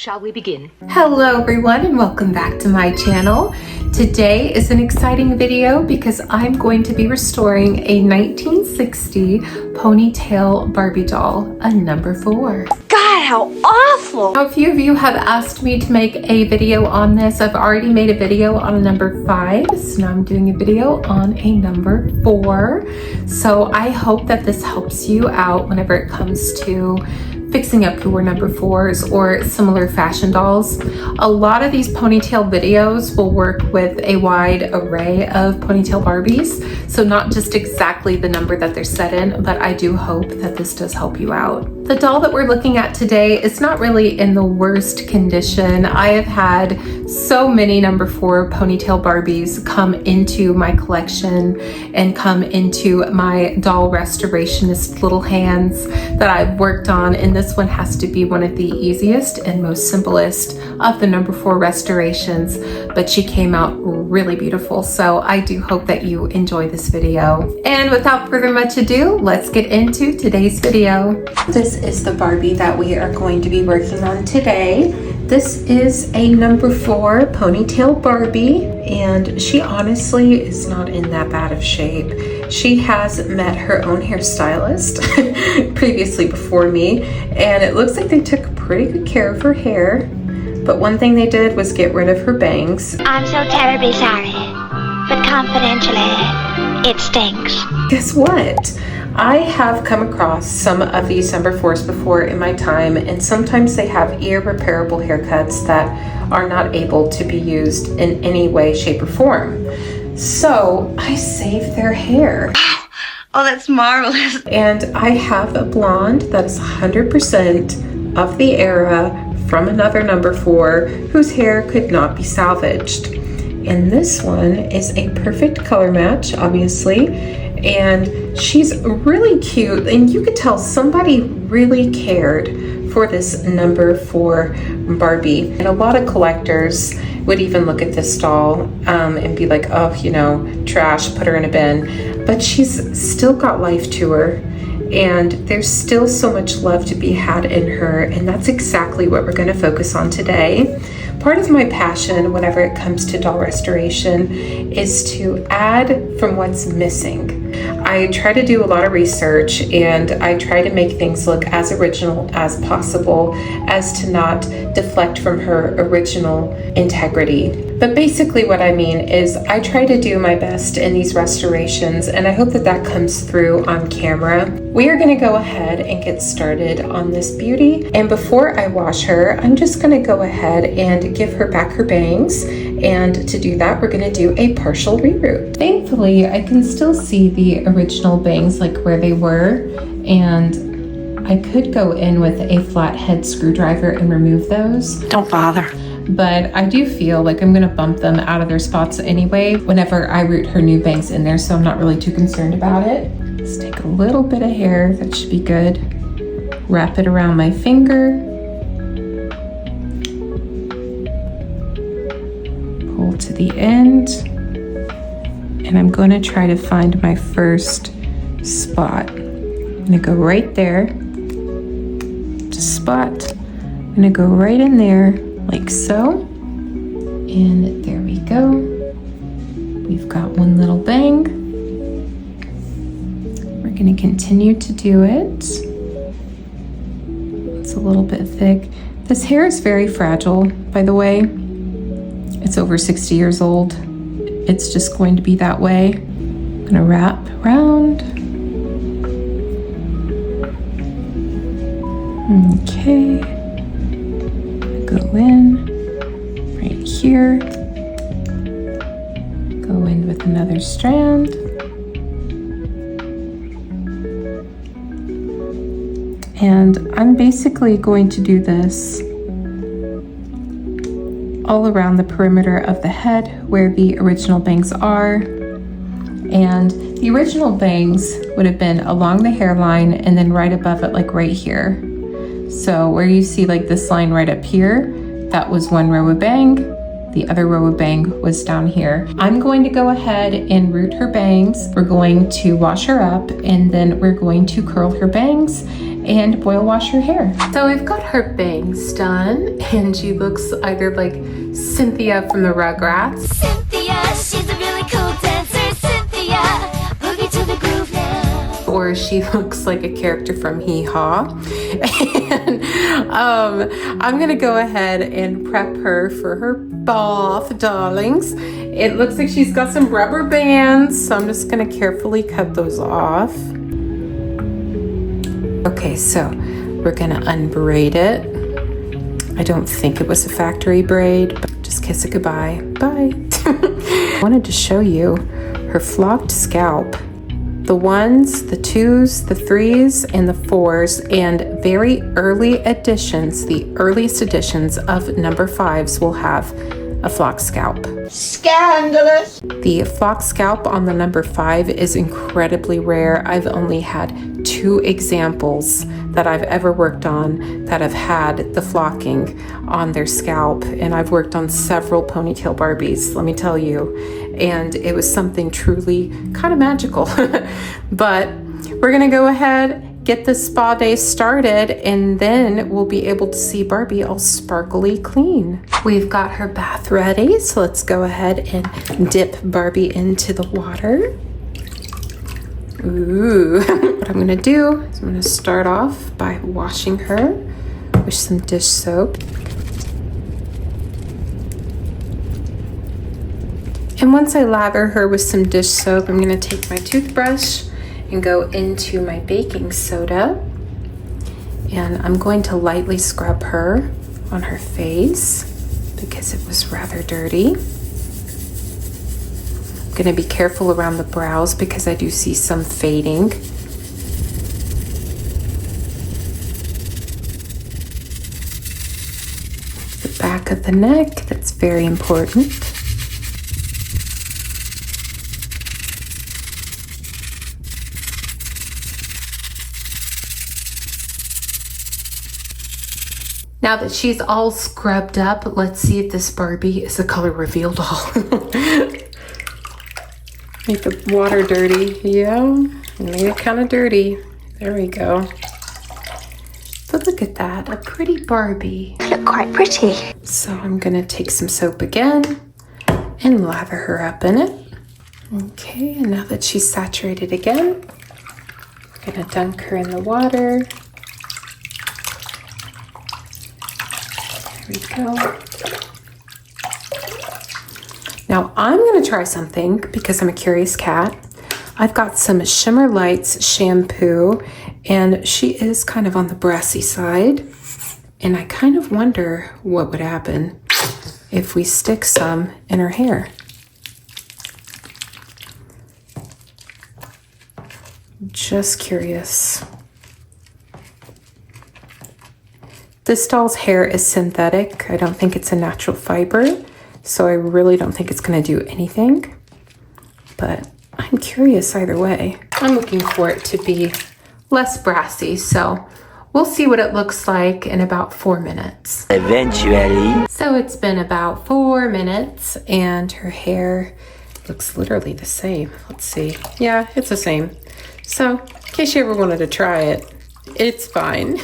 Shall we begin? Hello everyone and welcome back to my channel. Today is an exciting video because I'm going to be restoring a 1960 Ponytail Barbie doll, a number 4. God, how awful! Now, a few of you have asked me to make a video on this. I've already made a video on a number 5, so now I'm doing a video on a number 4. So I hope that this helps you out whenever it comes to fixing up your number 4s or similar fashion dolls. A lot of these ponytail videos will work with a wide array of ponytail Barbies, so not just exactly the number that they're set in, but I do hope that this does help you out. The doll that we're looking at today is not really in the worst condition. I have had so many number 4 ponytail Barbies come into my collection and come into my doll restorationist little hands that I've worked on, and this one has to be one of the easiest and most simplest of the number 4 restorations, but she came out really beautiful, so I do hope that you enjoy this video. And without further much ado, let's get into today's video. This is the Barbie that we are going to be working on today. This is a number 4 Ponytail Barbie, and she honestly is not in that bad of shape. She has met her own hairstylist previously before me, and it looks like they took pretty good care of her hair. But one thing they did was get rid of her bangs. I'm so terribly sorry, but confidentially, it stinks. Guess what? I have come across some of these number 4s before in my time, and sometimes they have irreparable haircuts that are not able to be used in any way, shape, or form. So I saved their hair. Oh, that's marvelous. And I have a blonde that is 100% of the era from another number 4 whose hair could not be salvaged. And this one is a perfect color match, obviously, and she's really cute, and you could tell somebody really cared for this number 4 Barbie. And a lot of collectors would even look at this doll and be like, oh, you know, trash, put her in a bin. But she's still got life to her, and there's still so much love to be had in her, and that's exactly what we're going to focus on today. Part of my passion whenever it comes to doll restoration is to add from what's missing. I try to do a lot of research, and I try to make things look as original as possible, as to not deflect from her original integrity. But basically what I mean is I try to do my best in these restorations, and I hope that that comes through on camera. We are going to go ahead and get started on this beauty, and before I wash her, I'm just going to go ahead and give her back her bangs, and to do that we're going to do a partial reroot. Thankfully I can still see the original bangs like where they were, and I could go in with a flathead screwdriver and remove those. Don't bother. But I do feel like I'm going to bump them out of their spots anyway whenever I root her new bangs in there, so I'm not really too concerned about it. Let's take a little bit of hair, that should be good. Wrap it around my finger. Pull to the end. And I'm going to try to find my first spot. I'm going to go right there. Just spot. I'm going to go right in there like so. And there we go. We've got one little bang. We're going to continue to do it. It's a little bit thick. This hair is very fragile, by the way. It's over 60 years old. It's just going to be that way. I'm going to wrap around. Okay. Go in right here. Go in with another strand. And I'm basically going to do this all around the perimeter of the head where the original bangs are. And the original bangs would have been along the hairline and then right above it, like right here. So where you see like this line right up here, that was one row of bang. The other row of bang was down here. I'm going to go ahead and root her bangs. We're going to wash her up, and then we're going to curl her bangs. and boil wash her hair. So I've got her bangs done, and she looks either like Cynthia from the Rugrats. Cynthia, she's a really cool dancer. Cynthia, boogie to the groove now. Or she looks like a character from Hee Haw. And I'm gonna go ahead and prep her for her bath, darlings. It looks like she's got some rubber bands, so I'm just gonna carefully cut those off. Okay, so we're gonna unbraid it. I don't think it was a factory braid, but just kiss it goodbye. Bye. I wanted to show you her flocked scalp. The 1s, the 2s, the 3s, and the 4s, and very early editions, the earliest editions of number 5s will have a flock scalp. Scandalous! The flock scalp on the number 5 is incredibly rare. I've only had 2 examples that I've ever worked on that have had the flocking on their scalp, and I've worked on several Ponytail Barbies, let me tell you, and it was something truly kind of magical. But we're gonna go ahead, get the spa day started, and then we'll be able to see Barbie all sparkly clean. We've got her bath ready, so let's go ahead and dip Barbie into the water. Ooh. What I'm gonna do is I'm gonna start off by washing her with some dish soap. And once I lather her with some dish soap, I'm gonna take my toothbrush and go into my baking soda, and I'm going to lightly scrub her on her face because it was rather dirty. I'm gonna be careful around the brows because I do see some fading. The back of the neck, that's very important. Now that she's all scrubbed up, let's see if this Barbie is a color reveal doll. Make the water dirty. Yeah, made it kind of dirty. There we go. But look at that, a pretty Barbie. You look quite pretty. So I'm gonna take some soap again and lather her up in it. Okay, and now that she's saturated again, I'm gonna dunk her in the water. There we go. Now I'm gonna try something because I'm a curious cat. I've got some Shimmer Lights shampoo, and she is kind of on the brassy side, and I kind of wonder what would happen if we stick some in her hair. Just curious. This doll's hair is synthetic. I don't think it's a natural fiber, so I really don't think it's gonna do anything, but I'm curious either way. I'm looking for it to be less brassy, so we'll see what it looks like in about 4 minutes. Eventually. So it's been about 4 minutes and her hair looks literally the same. Let's see. Yeah, it's the same. So in case you ever wanted to try it, it's fine.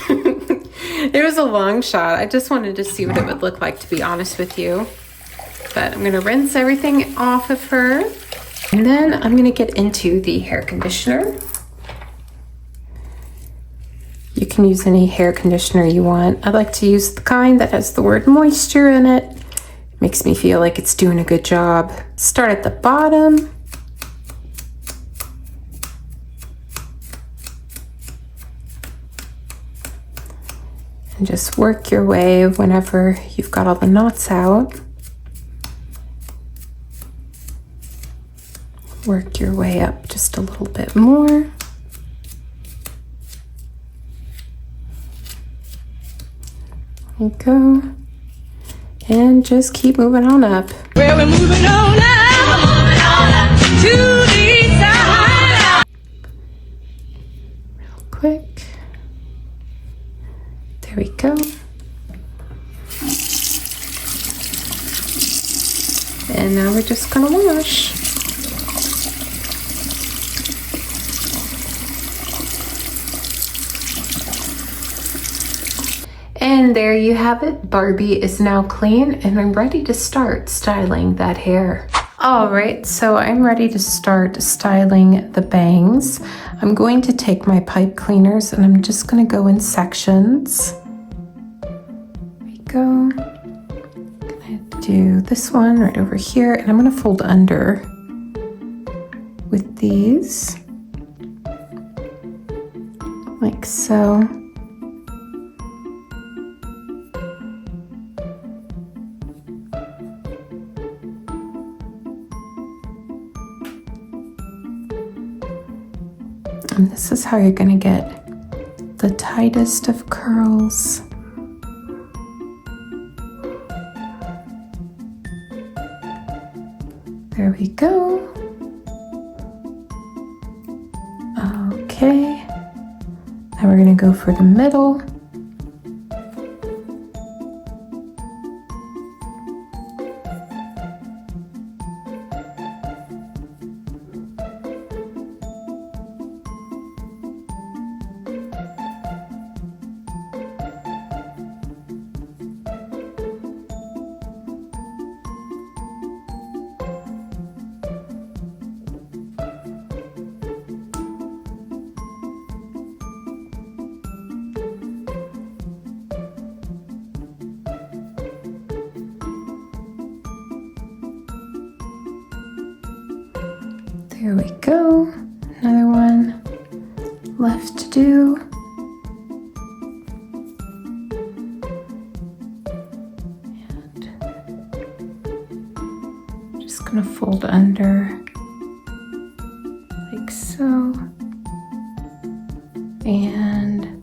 It was a long shot. I just wanted to see what it would look like, to be honest with you. But I'm gonna rinse everything off of her, and then I'm gonna get into the hair conditioner. You can use any hair conditioner you want. I like to use the kind that has the word moisture in it. It makes me feel like it's doing a good job. Start at the bottom. And just work your way whenever you've got all the knots out. Work your way up just a little bit more. There you go. And just keep moving on up. Well, we're moving on up to the side. Real quick. There we go. And now we're just gonna wash. And there you have it. Barbie is now clean and I'm ready to start styling that hair. All right, so I'm ready to start styling the bangs. I'm going to take my pipe cleaners and I'm just going to go in sections. There we go. I'm going to do this one right over here and I'm going to fold under with these, like so. And this is how you're going to get the tightest of curls. There we go. Okay. Now we're going to go for the middle. There we go. Another one left to do. And just gonna fold under like so. And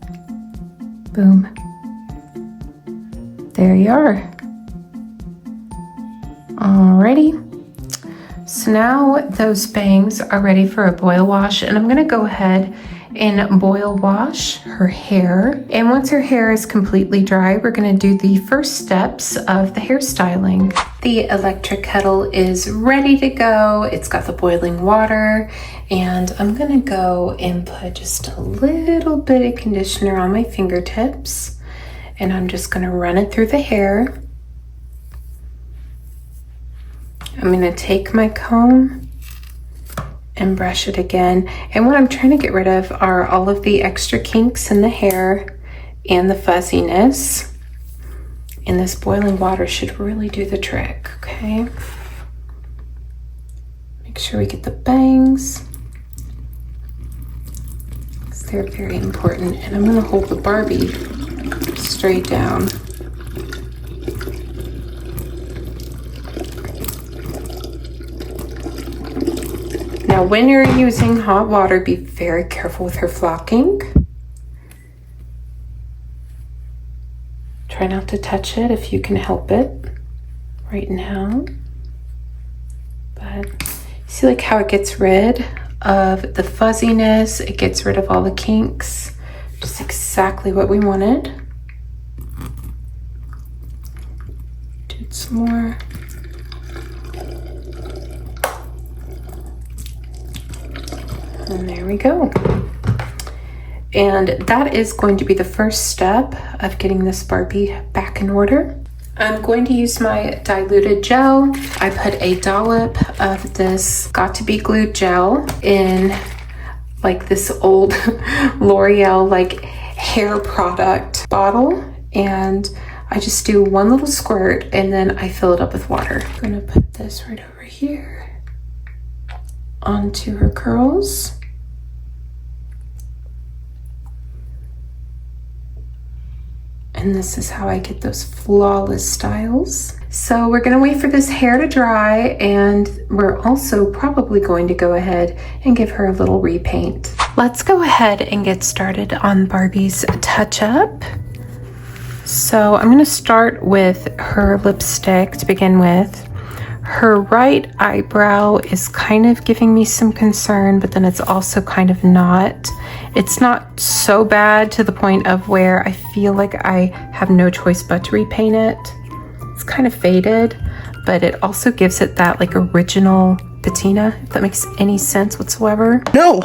boom. There you are. Alrighty. So now those bangs are ready for a boil wash, and I'm gonna go ahead and boil wash her hair. And once her hair is completely dry, we're gonna do the first steps of the hairstyling. The electric kettle is ready to go. It's got the boiling water, and I'm gonna go and put just a little bit of conditioner on my fingertips, and I'm just gonna run it through the hair. I'm going to take my comb and brush it again. And what I'm trying to get rid of are all of the extra kinks in the hair and the fuzziness. And this boiling water should really do the trick, okay? Make sure we get the bangs, because they're very important. And I'm going to hold the Barbie straight down. Now, when you're using hot water, be very careful with her flocking. Try not to touch it if you can help it right now. But see like how it gets rid of the fuzziness, it gets rid of all the kinks. Just exactly what we wanted. Do some more. And there we go. And that is going to be the first step of getting this Barbie back in order. I'm going to use my diluted gel. I put a dollop of this Got to Be Glued gel in like this old L'Oreal like hair product bottle. And I just do one little squirt and then I fill it up with water. I'm gonna put this right over here onto her curls. And this is how I get those flawless styles. So we're gonna wait for this hair to dry, and we're also probably going to go ahead and give her a little repaint. Let's go ahead and get started on Barbie's touch-up. So I'm gonna start with her lipstick to begin with. Her right eyebrow is kind of giving me some concern, but then it's also kind of not. It's not so bad to the point of where I feel like I have no choice but to repaint it. It's kind of faded, but it also gives it that like original patina, if that makes any sense whatsoever. No!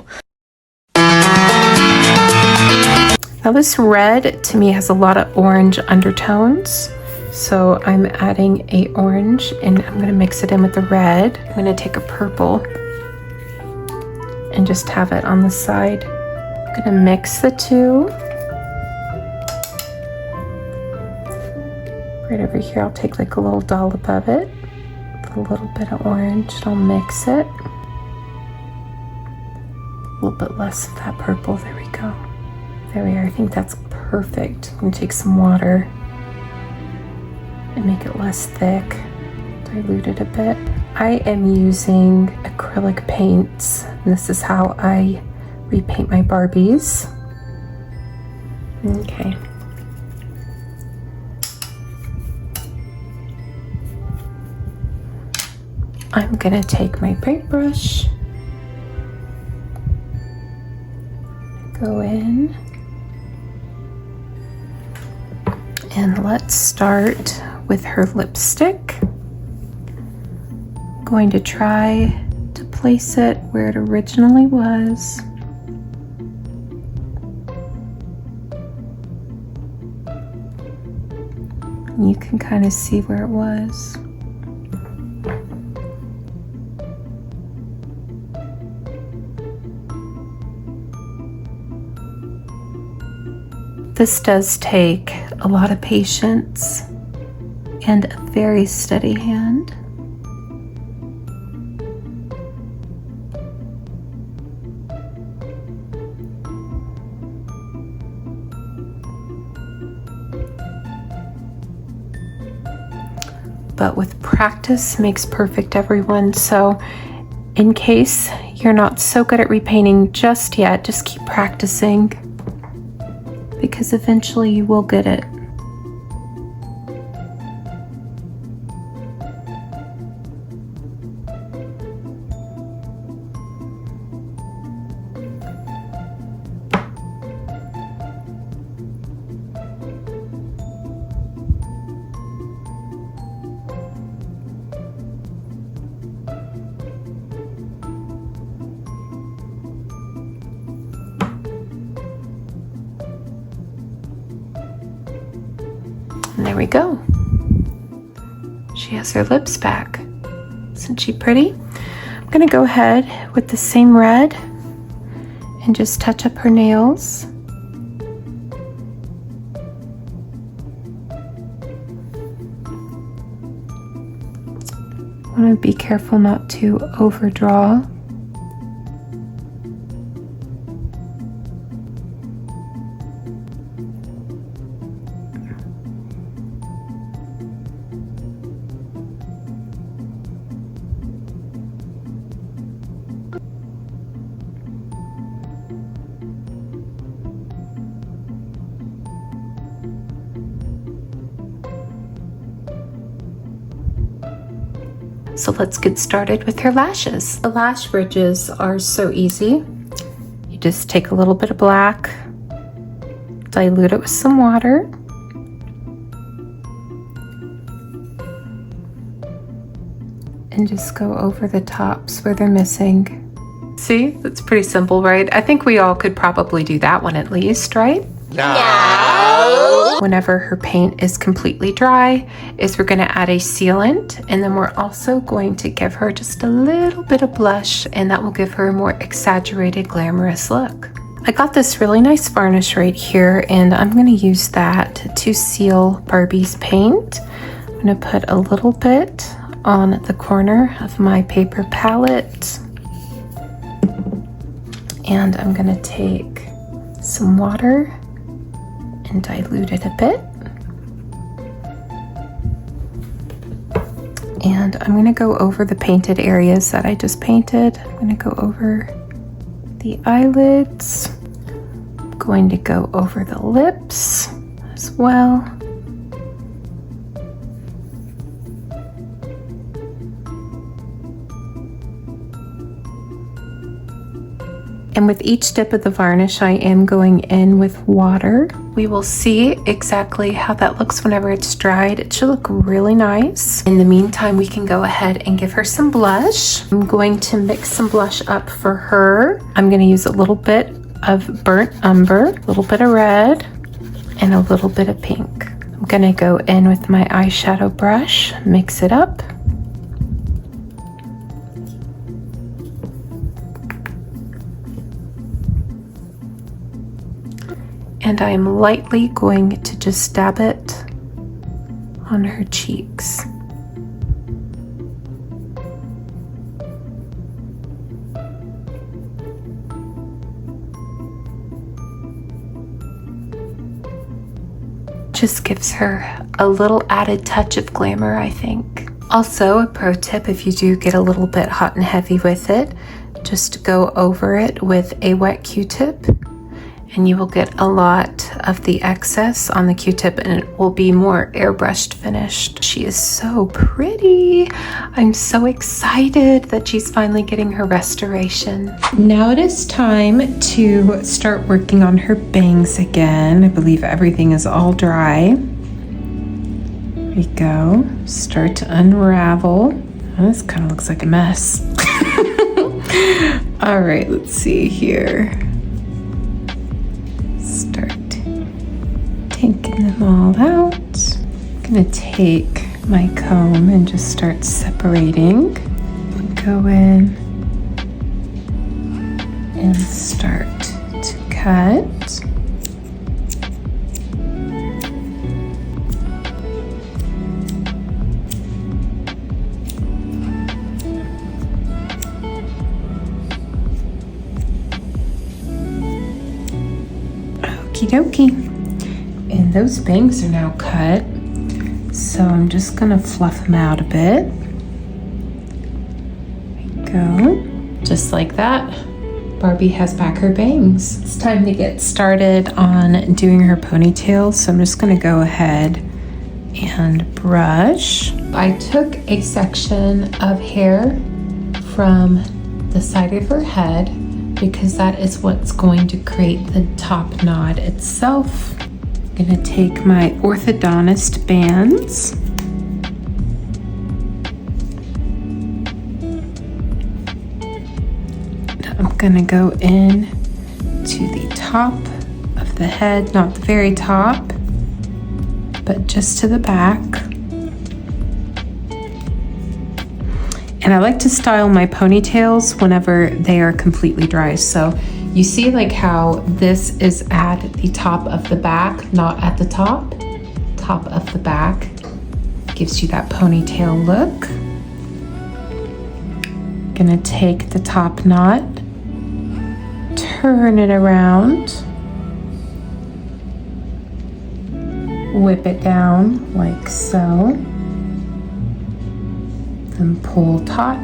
Now this red to me has a lot of orange undertones. So I'm adding a orange and I'm gonna mix it in with the red. I'm gonna take a purple and just have it on the side. I'm gonna mix the two. Right over here, I'll take like a little dollop of it. A little bit of orange, and I'll mix it. A little bit less of that purple, there we go. There we are, I think that's perfect. I'm gonna take some water and make it less thick, dilute it a bit. I am using acrylic paints, and this is how I repaint my Barbies. Okay. I'm gonna take my paintbrush, go in, and let's start with her lipstick. I'm going to try to place it where it originally was. You can kind of see where it was. This does take a lot of patience and a very steady hand. But with practice makes perfect, everyone. So in case you're not so good at repainting just yet, just keep practicing, because eventually you will get it. And there we go. She has her lips back. Isn't she pretty? I'm gonna go ahead with the same red and just touch up her nails. I want to be careful not to overdraw. So let's get started with her lashes. The lash bridges are so easy. You just take a little bit of black, dilute it with some water, and just go over the tops where they're missing. See, that's pretty simple, right? I think we all could probably do that one at least, right? No. Whenever her paint is completely dry, we're going to add a sealant, and then we're also going to give her just a little bit of blush, and that will give her a more exaggerated, glamorous look. I got this really nice varnish right here, and I'm going to use that to seal Barbie's paint. I'm going to put a little bit on the corner of my paper palette, and I'm going to take some water and dilute it a bit. And I'm going to go over the painted areas that I just painted. I'm going to go over the eyelids. I'm going to go over the lips as well. And with each dip of the varnish, I am going in with water. We will see exactly how that looks whenever it's dried. It should look really nice. In the meantime, we can go ahead and give her some blush. I'm going to mix some blush up for her. I'm going to use a little bit of burnt umber, a little bit of red, and a little bit of pink. I'm gonna go in with my eyeshadow brush, mix it up. And I'm lightly going to just dab it on her cheeks. Just gives her a little added touch of glamour, I think. Also, a pro tip, if you do get a little bit hot and heavy with it, just go over it with a wet Q-tip and you will get a lot of the excess on the Q-tip and it will be more airbrushed finished. She is so pretty. I'm so excited that she's finally getting her restoration. Now it is time to start working on her bangs again. I believe everything is all dry. There we go. Start to unravel. Oh, this kind of looks like a mess. All right, let's see here. Start taking them all out. I'm gonna take my comb and just start separating. Go in and start to cut. Okie dokie. And those bangs are now cut. So I'm just gonna fluff them out a bit. There we go. Just like that, Barbie has back her bangs. It's time to get started on doing her ponytail. So I'm just gonna go ahead and brush. I took a section of hair from the side of her head because that is what's going to create the top knot itself. I'm gonna take my orthodontist bands. I'm gonna go in to the top of the head, not the very top, but just to the back. And I like to style my ponytails whenever they are completely dry. So you see like how this is at the top of the back, not at the top. Top of the back gives you that ponytail look. Gonna take the top knot, turn it around, whip it down like so. And pull taut.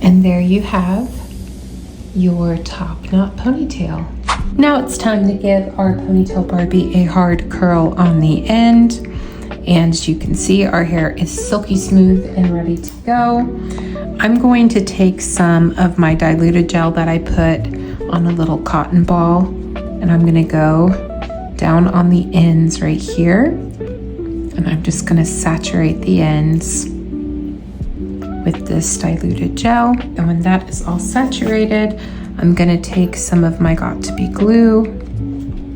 And there you have your top knot ponytail. Now it's time to give our Ponytail Barbie a hard curl on the end. And as you can see, our hair is silky smooth and ready to go. I'm going to take some of my diluted gel that I put on a little cotton ball, and I'm gonna go down on the ends right here. And I'm just gonna saturate the ends with this diluted gel. And when that is all saturated, I'm gonna take some of my Got2b glue,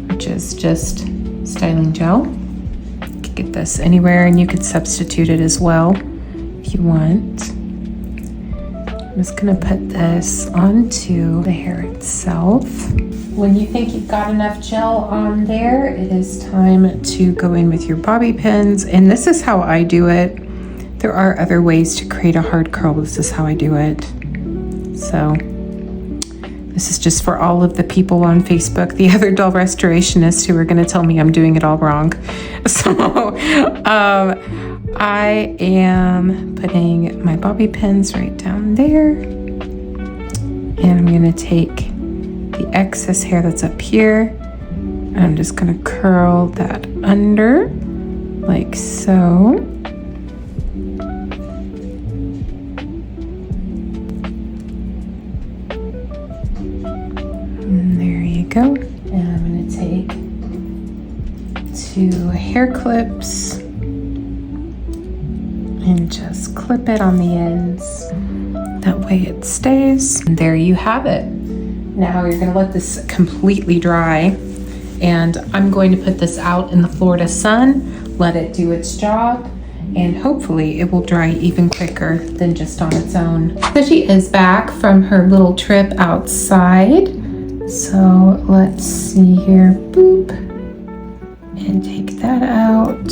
which is just styling gel. You can get this anywhere and you could substitute it as well if you want. I'm just gonna put this onto the hair itself. When you think you've got enough gel on there, it is time to go in with your bobby pins. And this is how I do it. There are other ways to create a hard curl. This is how I do it. So this is just for all of the people on Facebook, the other doll restorationists who are gonna tell me I'm doing it all wrong. So I am putting my bobby pins right down there. And I'm gonna take the excess hair that's up here. And I'm just gonna curl that under like so. And there you go. And I'm gonna take 2 hair clips and just clip it on the ends. That way it stays. And there you have it. Now you're gonna let this completely dry, and I'm going to put this out in the Florida sun, let it do its job, and hopefully it will dry even quicker than just on its own. So she is back from her little trip outside. So let's see here, boop, and take that out.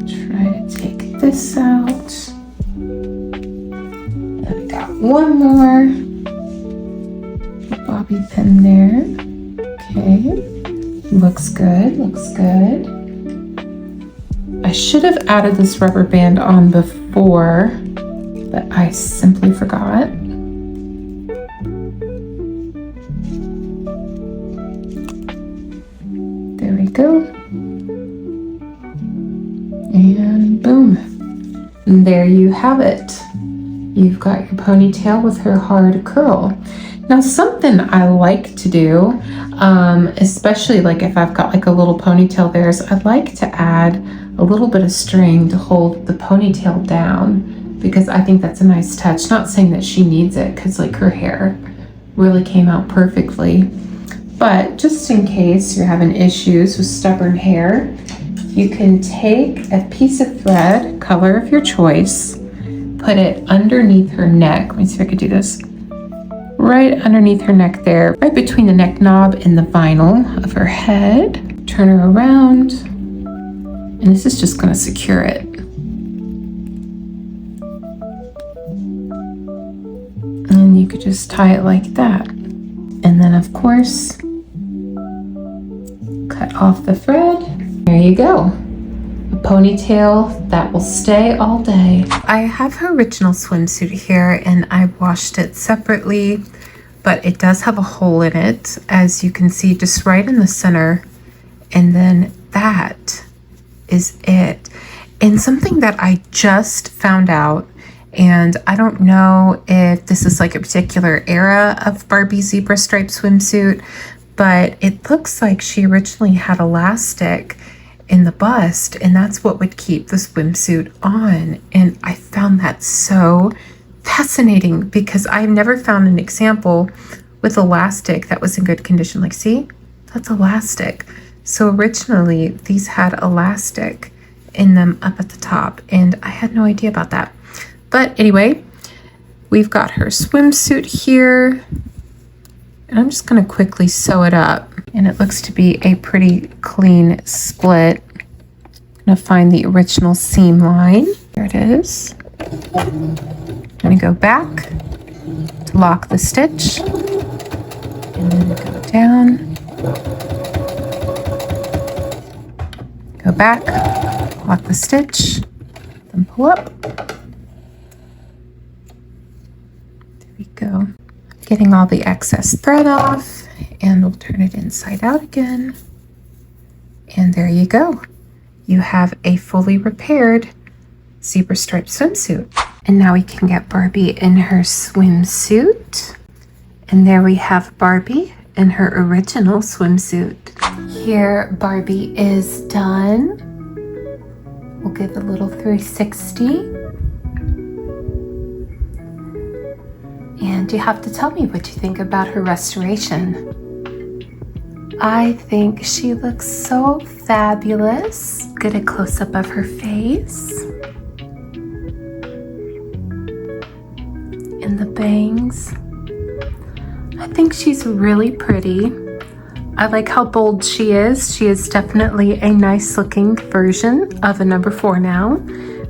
Try to take this out. And we got one more bobby pin there. Okay, looks good, looks good. I should have added this rubber band on before, but I simply forgot. There we go. And boom. And there you have it. You've got your ponytail with her hard curl. Now, something I like to do, especially like if I've got like a little ponytail there, is I'd like to add a little bit of string to hold the ponytail down, because I think that's a nice touch. Not saying that she needs it, because like her hair really came out perfectly. But just in case you're having issues with stubborn hair, you can take a piece of thread, color of your choice, put it underneath her neck. Let me see if I could do this. Right underneath her neck there, right between the neck knob and the vinyl of her head. Turn her around, and this is just going to secure it. And you could just tie it like that. And then of course, cut off the thread. There you go. A ponytail that will stay all day. I have her original swimsuit here, and I washed it separately, but it does have a hole in it, as you can see, just right in the center. And then that is it. And something that I just found out, and I don't know if this is like a particular era of Barbie zebra stripe swimsuit, but it looks like she originally had elastic in the bust, and that's what would keep the swimsuit on. And I found that so fascinating, because I've never found an example with elastic that was in good condition. Like, see, that's elastic. So originally these had elastic in them up at the top, and I had no idea about that. But anyway, we've got her swimsuit here, and I'm just going to quickly sew it up, and it looks to be a pretty clean split. I'm going to find the original seam line. There it is. I'm going to go back to lock the stitch, and then go down, go back, lock the stitch, then pull up. There we go. Getting all the excess thread off, and we'll turn it inside out again. And there you go. You have a fully repaired zebra striped swimsuit. And now we can get Barbie in her swimsuit. And there we have Barbie in her original swimsuit. Here, Barbie is done. We'll give a little 360. And you have to tell me what you think about her restoration. I think she looks so fabulous. Get a close-up of her face. And the bangs. I think she's really pretty. I like how bold she is. She is definitely a nice looking version of a number 4 now.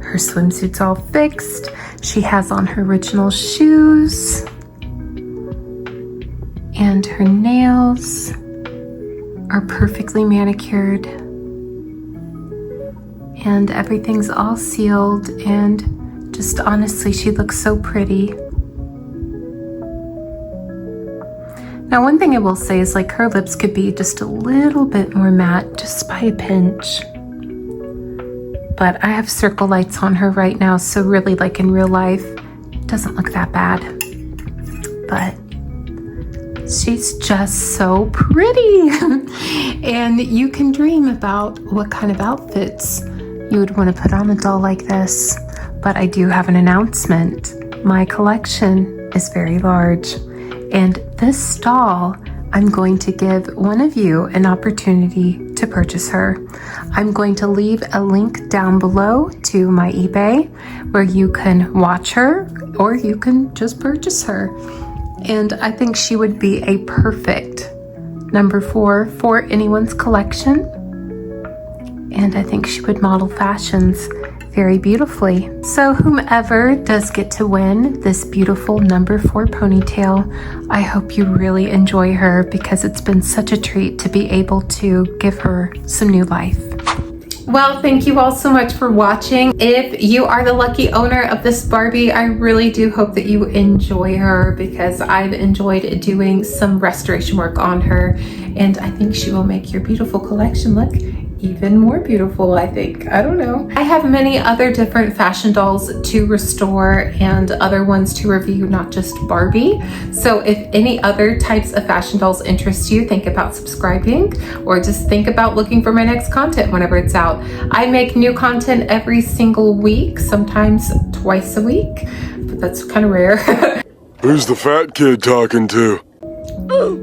Her swimsuit's all fixed. She has on her original shoes. And her nails are perfectly manicured. And everything's all sealed, and just honestly, she looks so pretty. Now, one thing I will say is, like, her lips could be just a little bit more matte, just by a pinch. But I have circle lights on her right now, so really, like in real life, it doesn't look that bad. But she's just so pretty. And you can dream about what kind of outfits you would want to put on a doll like this. But I do have an announcement. my collection is very large, and this doll, I'm going to give one of you an opportunity to purchase her. I'm going to leave a link down below to my eBay where you can watch her or you can just purchase her. And I think she would be a perfect number 4 for anyone's collection. And I think she would model fashions very beautifully. So whomever does get to win this beautiful number 4 ponytail, I hope you really enjoy her because it's been such a treat to be able to give her some new life. Well, thank you all so much for watching. If you are the lucky owner of this Barbie, I really do hope that you enjoy her because I've enjoyed doing some restoration work on her, and I think she will make your beautiful collection look even more beautiful, I think. I don't know. I have many other different fashion dolls to restore and other ones to review, not just Barbie. So if any other types of fashion dolls interest you, think about subscribing or just think about looking for my next content whenever it's out. I make new content every single week, sometimes twice a week, but that's kind of rare. Who's the fat kid talking to?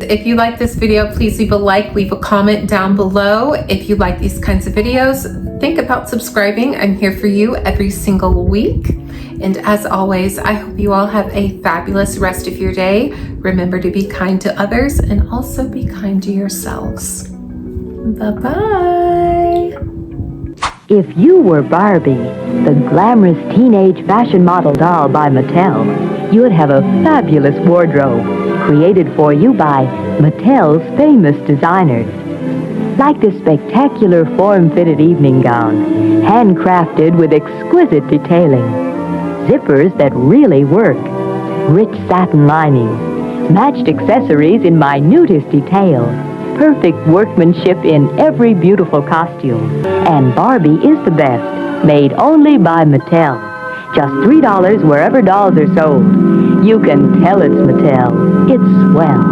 If you like this video, please leave a like, leave a comment down below. If you like these kinds of videos, think about subscribing. I'm here for you every single week. And as always, I hope you all have a fabulous rest of your day. Remember to be kind to others and also be kind to yourselves. Bye-bye. If you were Barbie, the glamorous teenage fashion model doll by Mattel, you'd have a fabulous wardrobe created for you by Mattel's famous designers. Like this spectacular form-fitted evening gown, handcrafted with exquisite detailing, zippers that really work, rich satin linings, matched accessories in minutest detail, perfect workmanship in every beautiful costume. And Barbie is the best, made only by Mattel. Just $3 wherever dolls are sold. You can tell it's Mattel. It's swell.